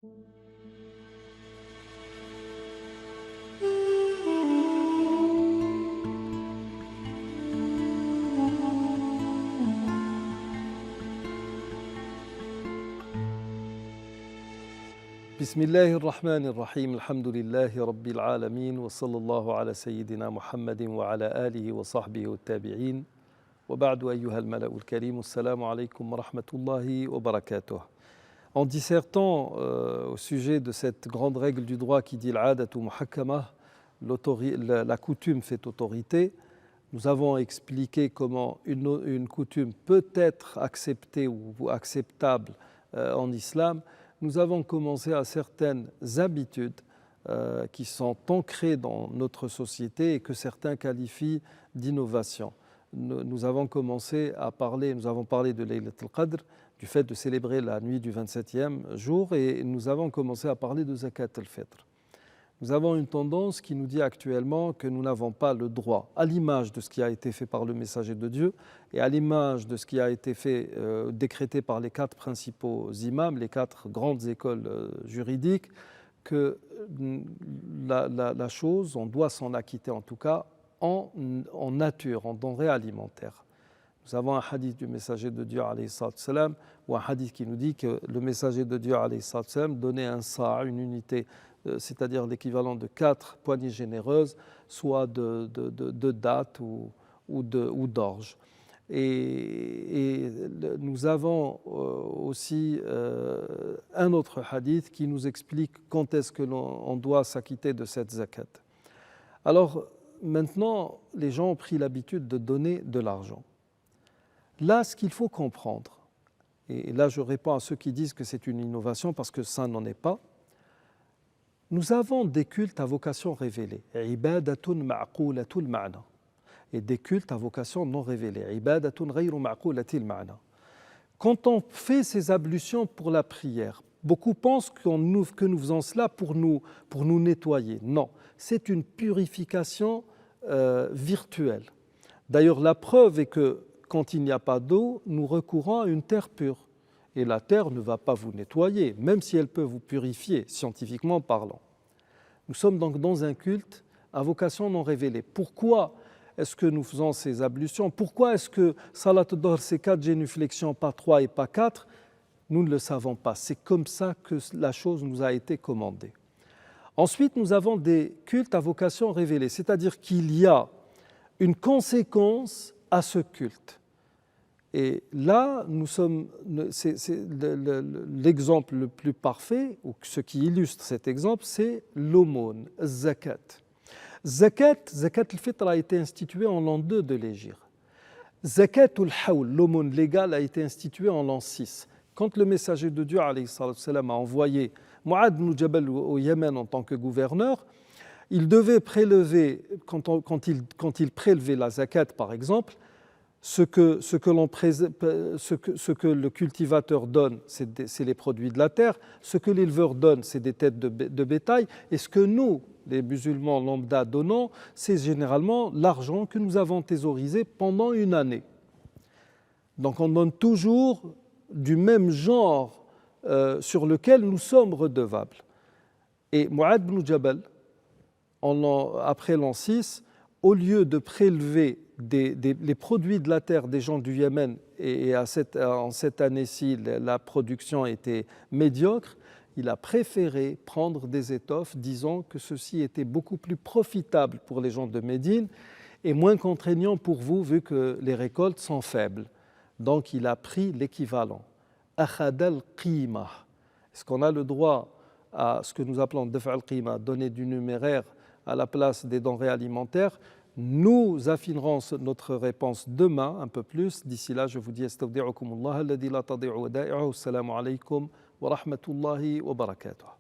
بسم الله الرحمن الرحيم الحمد لله رب العالمين وصلى الله على سيدنا محمد وعلى آله وصحبه والتابعين وبعد أيها الملأ الكريم السلام عليكم ورحمة الله وبركاته. En dissertant au sujet de cette grande règle du droit qui dit l'adatu muhakkama, la coutume fait autorité, nous avons expliqué comment une coutume peut être acceptée ou acceptable en islam. Nous avons commencé à certaines habitudes qui sont ancrées dans notre société et que certains qualifient d'innovation. Nous avons parlé de Laylat al-Qadr, du fait de célébrer la nuit du 27e jour, et nous avons commencé à parler de Zakat al-Fitr. Nous avons une tendance qui nous dit actuellement que nous n'avons pas le droit, à l'image de ce qui a été fait par le messager de Dieu et à l'image de ce qui a été fait, décrété par les 4 principaux imams, les 4 grandes écoles juridiques, que la chose, on doit s'en acquitter en tout cas en nature, en denrées alimentaires. Nous avons un hadith du messager de Dieu alayhi salam, ou un hadith qui nous dit que le messager de Dieu alayhi salam donnait un sa', une unité, c'est-à-dire l'équivalent de 4 poignées généreuses, soit de dattes ou d'orge. Et nous avons aussi un autre hadith qui nous explique quand est-ce que l'on doit s'acquitter de cette zakat. Alors maintenant, les gens ont pris l'habitude de donner de l'argent. Là, ce qu'il faut comprendre, et là je réponds à ceux qui disent que c'est une innovation parce que ça n'en est pas, nous avons des cultes à vocation révélée, ibadatun ma'qulatul ma'na, et des cultes à vocation non révélée, ibadatun ghayru ma'qulatil ma'na. Quand on fait ces ablutions pour la prière, beaucoup pensent que nous faisons cela pour nous nettoyer. Non, c'est une purification virtuelle. D'ailleurs, la preuve est que quand il n'y a pas d'eau, nous recourons à une terre pure. Et la terre ne va pas vous nettoyer, même si elle peut vous purifier, scientifiquement parlant. Nous sommes donc dans un culte à vocation non révélée. Pourquoi est-ce que nous faisons ces ablutions? Pourquoi est-ce que Salat al-Dohr, c'est 4 génuflexions, pas 3 et pas 4? Nous ne le savons pas. C'est comme ça que la chose nous a été commandée. Ensuite, nous avons des cultes à vocation révélée, c'est-à-dire qu'il y a une conséquence à ce culte. Et là, c'est l'exemple le plus parfait, ou ce qui illustre cet exemple, c'est l'aumône, zakat. Zakat al-Fitr a été instituée en l'an 2 de l'Hégire. Zakat al-Hawl, l'aumône légale, a été instituée en l'an 6. Quand le messager de Dieu alayhi salam, a envoyé Mu'adh ibn Jabal au Yémen en tant que gouverneur, il devait prélever, quand il prélevait la zakat par exemple, ce que le cultivateur donne, c'est les produits de la terre, ce que l'éleveur donne, c'est des têtes de bétail, et ce que nous, les musulmans lambda, donnons, c'est généralement l'argent que nous avons thésaurisé pendant une année. Donc on donne toujours du même genre sur lequel nous sommes redevables. Et Mu'adh ibn Jabal, après l'an 6, au lieu de prélever les produits de la terre des gens du Yémen, et en cette année-ci, la production était médiocre, il a préféré prendre des étoffes, disant que ceci était beaucoup plus profitable pour les gens de Médine et moins contraignant pour vous, vu que les récoltes sont faibles. Donc il a pris l'équivalent. Akhad al-qima. Est-ce qu'on a le droit à ce que nous appelons daf' al-qima, donner du numéraire à la place des denrées alimentaires? Nous affinerons notre réponse demain un peu plus. D'ici là, je vous dis astawdi'ukumullah alladhi la tadi'u wada'i'uhu. Assalamu alaykum wa rahmatullahi wa barakatuh.